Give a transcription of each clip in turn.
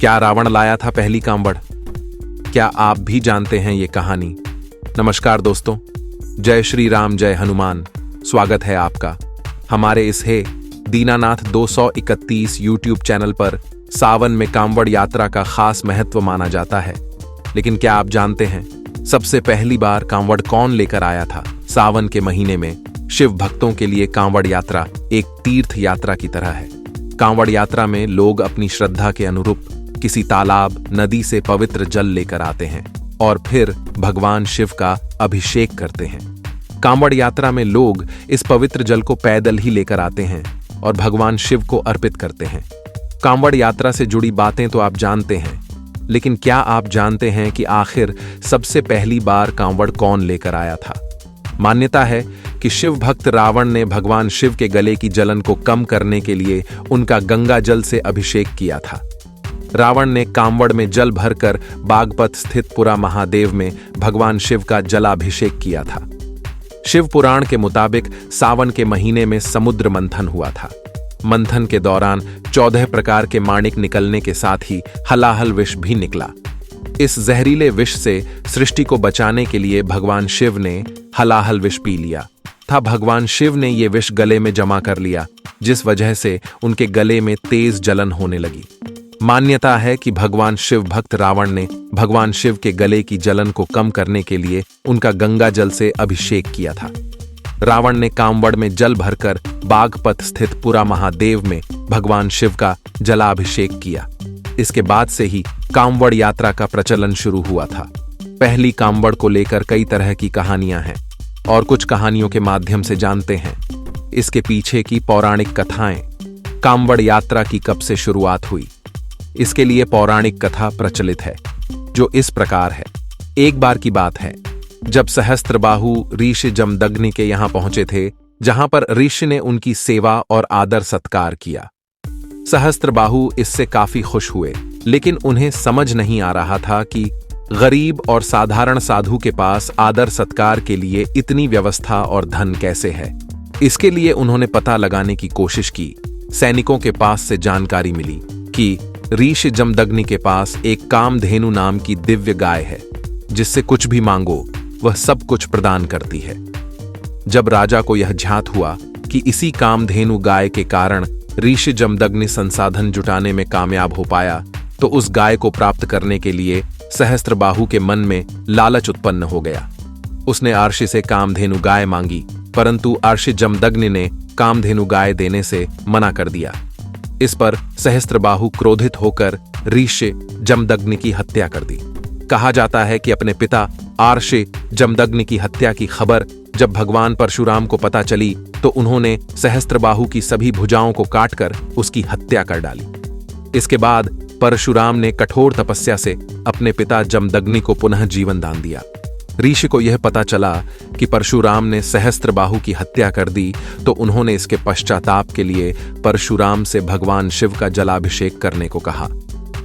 क्या रावण लाया था पहली कांवड़? क्या आप भी जानते हैं ये कहानी? नमस्कार दोस्तों, जय श्री राम, जय हनुमान। स्वागत है आपका हमारे इस दीनानाथ 231 यूट्यूब चैनल पर। सावन में कांवड़ यात्रा का खास महत्व माना जाता है, लेकिन क्या आप जानते हैं सबसे पहली बार कांवड़ कौन लेकर आया था? सावन के महीने में शिव भक्तों के लिए कांवड़ यात्रा एक तीर्थ यात्रा की तरह है। कांवड़ यात्रा में लोग अपनी श्रद्धा के अनुरूप किसी तालाब, नदी से पवित्र जल लेकर आते हैं और फिर भगवान शिव का अभिषेक करते हैं। कांवड़ यात्रा में लोग इस पवित्र जल को पैदल ही लेकर आते हैं और भगवान शिव को अर्पित करते हैं। कांवड़ यात्रा से जुड़ी बातें तो आप जानते हैं, लेकिन क्या आप जानते हैं कि आखिर सबसे पहली बार कांवड़ कौन लेकर आया था? मान्यता है कि शिव भक्त रावण ने भगवान शिव के गले की जलन को कम करने के लिए उनका गंगा जल से अभिषेक किया था। रावण ने कांवड़ में जल भरकर बागपत स्थित पुरा महादेव में भगवान शिव का जलाभिषेक किया था। शिव पुराण के मुताबिक सावन के महीने में समुद्र मंथन हुआ था। मंथन के दौरान 14 प्रकार के माणिक निकलने के साथ ही हलाहल विष भी निकला। इस जहरीले विष से सृष्टि को बचाने के लिए भगवान शिव ने हलाहल विष पी लिया था। भगवान शिव ने यह विष गले में जमा कर लिया, जिस वजह से उनके गले में तेज जलन होने लगी। मान्यता है कि भगवान शिव भक्त रावण ने भगवान शिव के गले की जलन को कम करने के लिए उनका गंगा जल से अभिषेक किया था। रावण ने कांवड़ में जल भरकर बागपत स्थित पुरा महादेव में भगवान शिव का जलाभिषेक किया। इसके बाद से ही कांवड़ यात्रा का प्रचलन शुरू हुआ था। पहली कांवड़ को लेकर कई तरह की कहानियां हैं और कुछ कहानियों के माध्यम से जानते हैं इसके पीछे की पौराणिक कथाएं। कांवड़ यात्रा की कब से शुरुआत हुई? इसके लिए पौराणिक कथा प्रचलित है, जो इस प्रकार है। एक बार की बात है जब सहस्त्रबाहु ऋषि जमदग्नि के यहां पहुंचे थे, जहां पर ऋषि ने उनकी सेवा और आदर सत्कार किया। सहस्त्रबाहु इससे काफी खुश हुए, लेकिन उन्हें समझ नहीं आ रहा था कि गरीब और साधारण साधु के पास आदर सत्कार के लिए इतनी व्यवस्था और धन कैसे है। इसके लिए उन्होंने पता लगाने की कोशिश की। सैनिकों के पास से जानकारी मिली कि ऋषि जमदग्नि के पास एक कामधेनु नाम की दिव्य गाय है, जिससे कुछ भी मांगो वह सब कुछ प्रदान करती है। जब राजा को यह ज्ञात हुआ कि इसी कामधेनु गाय के कारण ऋषि जमदग्नि संसाधन जुटाने में कामयाब हो पाया, तो उस गाय को प्राप्त करने के लिए सहस्त्रबाहु के मन में लालच उत्पन्न हो गया। उसने अर्षि से कामधेनु गाय मांगी, परंतु अर्षि जमदग्नि ने कामधेनु गाय देने से मना कर दिया। इस पर सहस्त्रबाहु क्रोधित होकर ऋषि जमदग्नि की हत्या कर दी। कहा जाता है कि अपने पिता अर्षि जमदग्नि की हत्या की खबर जब भगवान परशुराम को पता चली, तो उन्होंने सहस्त्रबाहु की सभी भुजाओं को काटकर उसकी हत्या कर डाली। इसके बाद परशुराम ने कठोर तपस्या से अपने पिता जमदग्नि को पुनः जीवन दान दिया। ऋषि को यह पता चला कि परशुराम ने सहस्त्रबाहु की हत्या कर दी, तो उन्होंने इसके पश्चाताप के लिए परशुराम से भगवान शिव का जलाभिषेक करने को कहा।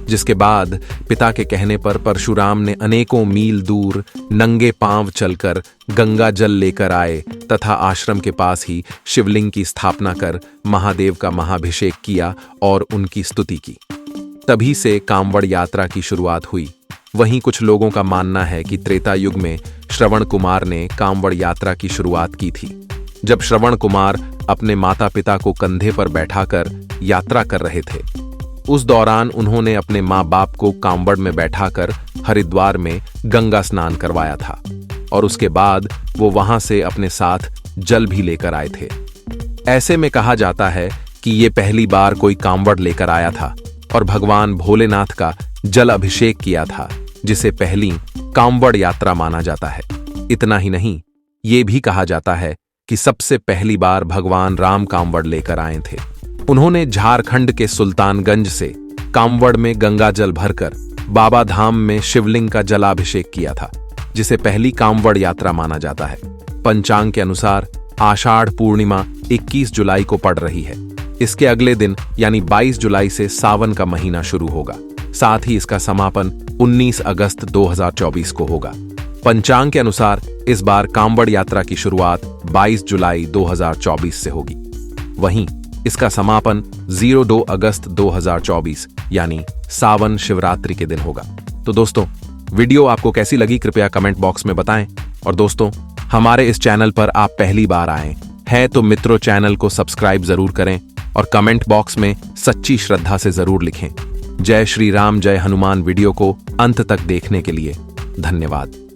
जिसके बाद पिता के कहने पर परशुराम ने अनेकों मील दूर नंगे पांव चलकर गंगा जल लेकर आए तथा आश्रम के पास ही शिवलिंग की स्थापना कर महादेव का महाभिषेक किया और उनकी स्तुति की। तभी से कांवड़ यात्रा की शुरुआत हुई। वहीं कुछ लोगों का मानना है कि त्रेता युग में श्रवण कुमार ने कांवड़ यात्रा की शुरुआत की थी। जब श्रवण कुमार अपने माता पिता को कंधे पर बैठाकर यात्रा कर रहे थे, उस दौरान उन्होंने अपने माँ बाप को कांवड़ में बैठाकर हरिद्वार में गंगा स्नान करवाया था और उसके बाद वो वहां से अपने साथ जल भी लेकर आए थे। ऐसे में कहा जाता है कि ये पहली बार कोई कांवड़ लेकर आया था और भगवान भोलेनाथ का जल अभिषेक किया था, जिसे पहली कांवड़ यात्रा माना जाता है। इतना ही नहीं, ये भी कहा जाता है कि सबसे पहली बार भगवान राम कांवड़ लेकर आए थे। उन्होंने झारखंड के सुल्तानगंज से कांवड़ में गंगा जल भरकर बाबा धाम में शिवलिंग का जलाभिषेक किया था, जिसे पहली कांवड़ यात्रा माना जाता है। पंचांग के अनुसार आषाढ़ पूर्णिमा 21 जुलाई को पड़ रही है। इसके अगले दिन यानी 22 जुलाई से सावन का महीना शुरू होगा। साथ ही इसका समापन 19 अगस्त 2024 को होगा। पंचांग के अनुसार इस बार कांवड़ यात्रा की शुरुआत 22 जुलाई 2024 से होगी। वहीं इसका समापन 02 अगस्त 2024 यानी सावन शिवरात्रि के दिन होगा। तो दोस्तों, वीडियो आपको कैसी लगी कृपया कमेंट बॉक्स में बताएं। और दोस्तों, हमारे इस चैनल पर आप पहली बार आए हैं तो मित्रों चैनल को सब्सक्राइब जरूर करें और कमेंट बॉक्स में सच्ची श्रद्धा से जरूर लिखें। जय श्री राम जय हनुमान वीडियो को अंत तक देखने के लिए धन्यवाद।